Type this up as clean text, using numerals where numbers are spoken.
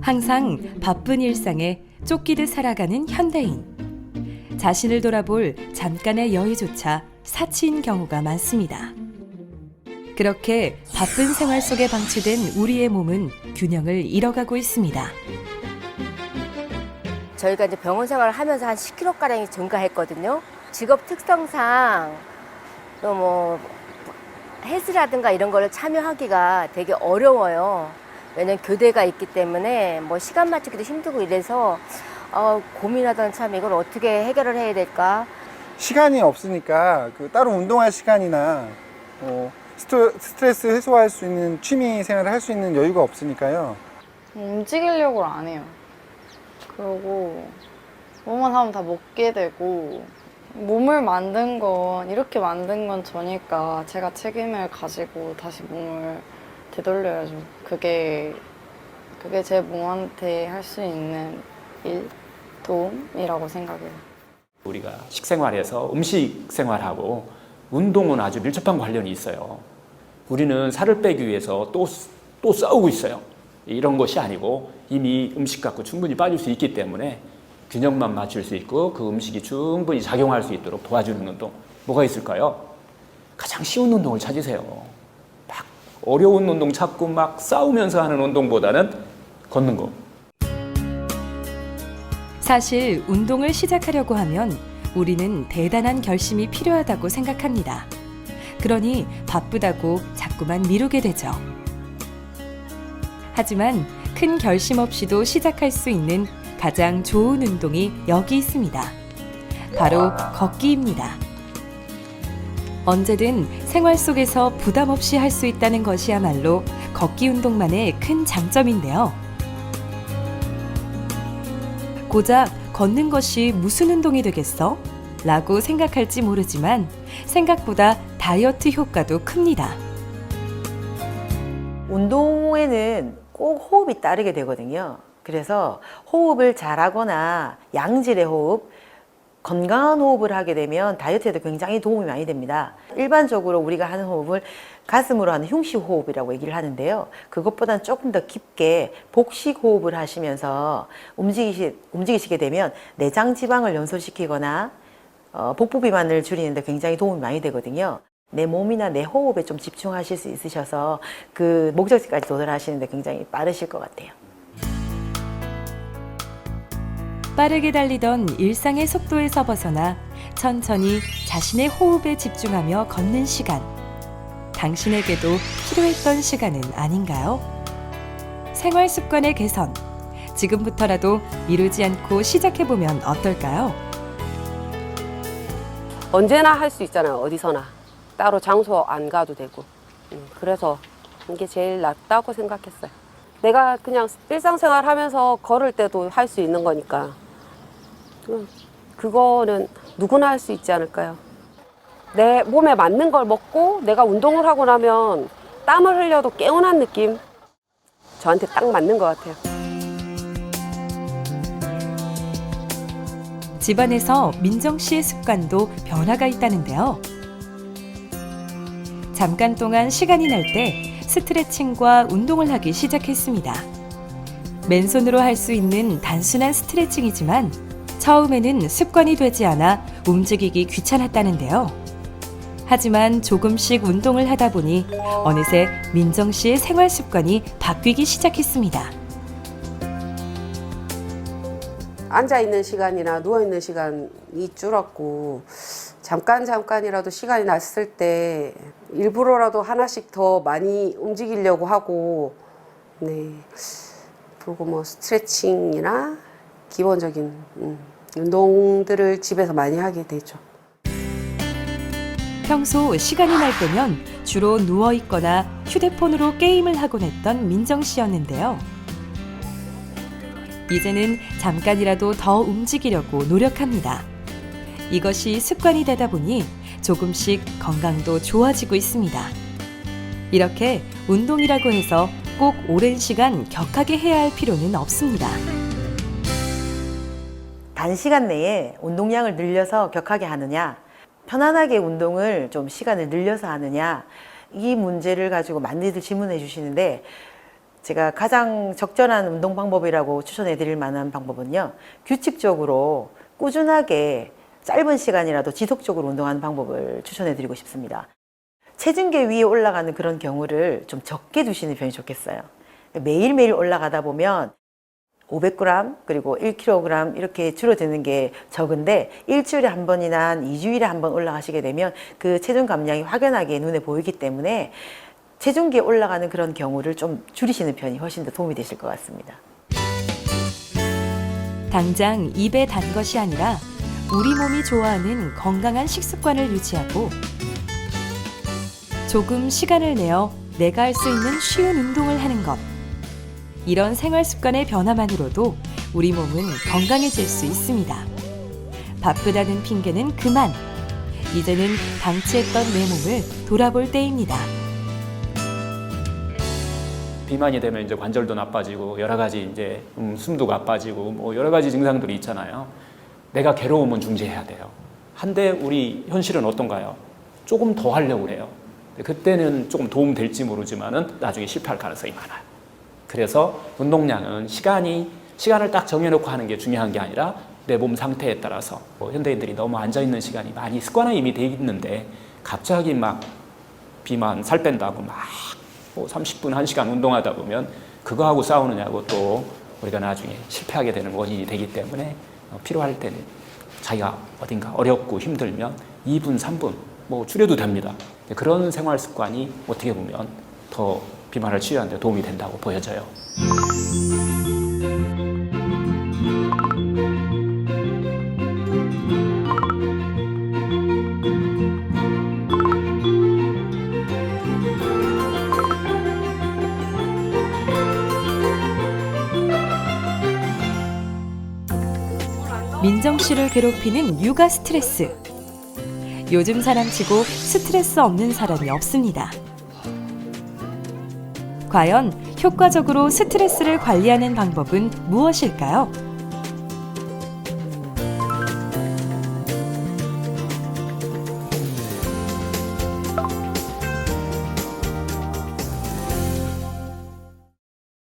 항상 바쁜 일상에 쫓기듯 살아가는 현대인. 자신을 돌아볼 잠깐의 여유조차 사치인 경우가 많습니다. 그렇게 바쁜 생활 속에 방치된 우리의 몸은 균형을 잃어가고 있습니다. 저희가 이제 병원 생활을 하면서 한 10kg가량이 증가했거든요. 직업 특성상 또 뭐 헬스라든가 이런 거를 참여하기가 되게 어려워요. 왜냐면 교대가 있기 때문에 뭐 시간 맞추기도 힘들고 이래서 고민하던 참 이걸 어떻게 해결을 해야 될까. 시간이 없으니까 따로 운동할 시간이나 스트레스 해소할 수 있는 취미 생활을 할 수 있는 여유가 없으니까요. 움직이려고 안 해요. 그러고 뭐만 하면 다 먹게 되고, 몸을 만든 건, 이렇게 만든 건 저니까 제가 책임을 가지고 다시 몸을 되돌려야죠. 그게 제 몸한테 할 수 있는 도움이라고 생각해요. 우리가 식생활에서 음식 생활하고 운동은 아주 밀접한 관련이 있어요. 우리는 살을 빼기 위해서 또 싸우고 있어요. 이런 것이 아니고 이미 음식 갖고 충분히 빠질 수 있기 때문에 균형만 맞출 수 있고 그 음식이 충분히 작용할 수 있도록 도와주는 운동, 뭐가 있을까요? 가장 쉬운 운동을 찾으세요. 막 어려운 운동 찾고 막 싸우면서 하는 운동보다는 걷는 거. 사실 운동을 시작하려고 하면 우리는 대단한 결심이 필요하다고 생각합니다. 그러니 바쁘다고 자꾸만 미루게 되죠. 하지만 큰 결심 없이도 시작할 수 있는 가장 좋은 운동이 여기 있습니다. 바로 걷기입니다. 언제든 생활 속에서 부담 없이 할 수 있다는 것이야말로 걷기 운동만의 큰 장점인데요. 고작 걷는 것이 무슨 운동이 되겠어? 라고 생각할지 모르지만 생각보다 다이어트 효과도 큽니다. 운동에는 꼭 호흡이 따르게 되거든요. 그래서 호흡을 잘하거나 양질의 호흡, 건강한 호흡을 하게 되면 다이어트에도 굉장히 도움이 많이 됩니다. 일반적으로 우리가 하는 호흡을 가슴으로 하는 흉식 호흡이라고 얘기를 하는데요. 그것보다는 조금 더 깊게 복식 호흡을 하시면서 움직이시게 되면 내장 지방을 연소시키거나 복부 비만을 줄이는 데 굉장히 도움이 많이 되거든요. 내 몸이나 내 호흡에 좀 집중하실 수 있으셔서 그 목적지까지 도달하시는 데 굉장히 빠르실 것 같아요. 빠르게 달리던 일상의 속도에서 벗어나 천천히 자신의 호흡에 집중하며 걷는 시간. 당신에게도 필요했던 시간은 아닌가요? 생활 습관의 개선. 지금부터라도 미루지 않고 시작해보면 어떨까요? 언제나 할 수 있잖아요. 어디서나. 따로 장소 안 가도 되고. 그래서 이게 제일 낫다고 생각했어요. 내가 그냥 일상생활 하면서 걸을 때도 할 수 있는 거니까. 그거는 누구나 할 수 있지 않을까요? 내 몸에 맞는 걸 먹고 내가 운동을 하고 나면 땀을 흘려도 개운한 느낌. 저한테 딱 맞는 것 같아요. 집안에서 민정 씨의 습관도 변화가 있다는데요. 잠깐 동안 시간이 날 때 스트레칭과 운동을 하기 시작했습니다. 맨손으로 할 수 있는 단순한 스트레칭이지만 처음에는 습관이 되지 않아 움직이기 귀찮았다는데요. 하지만 조금씩 운동을 하다 보니 어느새 민정 씨의 생활 습관이 바뀌기 시작했습니다. 앉아있는 시간이나 누워있는 시간이 줄었고 잠깐이라도 시간이 났을 때 일부러라도 하나씩 더 많이 움직이려고 하고, 네. 그리고 뭐 스트레칭이나 기본적인 운동들을 집에서 많이 하게 되죠. 평소 시간이 날 때면 주로 누워있거나 휴대폰으로 게임을 하곤 했던 민정 씨였는데요. 이제는 잠깐이라도 더 움직이려고 노력합니다. 이것이 습관이 되다 보니 조금씩 건강도 좋아지고 있습니다. 이렇게 운동이라고 해서 꼭 오랜 시간 격하게 해야 할 필요는 없습니다. 단시간 내에 운동량을 늘려서 격하게 하느냐, 편안하게 운동을 좀 시간을 늘려서 하느냐, 이 문제를 가지고 많이들 질문해 주시는데 제가 가장 적절한 운동 방법이라고 추천해 드릴 만한 방법은요. 규칙적으로 꾸준하게 짧은 시간이라도 지속적으로 운동하는 방법을 추천해 드리고 싶습니다. 체중계 위에 올라가는 그런 경우를 좀 적게 두시는 편이 좋겠어요. 매일매일 올라가다 보면 500g 그리고 1kg 이렇게 줄어드는 게 적은데 일주일에 한 번이나 한 2주일에 한 번 올라가시게 되면 그 체중 감량이 확연하게 눈에 보이기 때문에 체중계에 올라가는 그런 경우를 좀 줄이시는 편이 훨씬 더 도움이 되실 것 같습니다. 당장 입에 단 것이 아니라 우리 몸이 좋아하는 건강한 식습관을 유지하고 조금 시간을 내어 내가 할 수 있는 쉬운 운동을 하는 것. 이런 생활 습관의 변화만으로도 우리 몸은 건강해질 수 있습니다. 바쁘다는 핑계는 그만. 이제는 방치했던 내 몸을 돌아볼 때입니다. 비만이 되면 이제 관절도 나빠지고 여러 가지 이제 숨도 나빠지고 뭐 여러 가지 증상들이 있잖아요. 내가 괴로우면 중지해야 돼요. 한데 우리 현실은 어떤가요? 조금 더 하려고 그래요. 그때는 조금 도움 될지 모르지만은 나중에 실패할 가능성이 많아요. 그래서 운동량은 시간을 딱 정해놓고 하는 게 중요한 게 아니라 내 몸 상태에 따라서 현대인들이 너무 앉아있는 시간이 많이 습관화 이미 돼 있는데 갑자기 막 비만 살 뺀다고 막 30분, 1시간 운동하다 보면 그거하고 싸우느냐고 또 우리가 나중에 실패하게 되는 원인이 되기 때문에 필요할 때는 자기가 어딘가 어렵고 힘들면 2분, 3분 뭐 줄여도 됩니다. 그런 생활 습관이 어떻게 보면 더 비만을 치유하는 데 도움이 된다고 보여져요. 민정 씨를 괴롭히는 육아 스트레스. 요즘 사람치고 스트레스 없는 사람이 없습니다. 과연 효과적으로 스트레스를 관리하는 방법은 무엇일까요?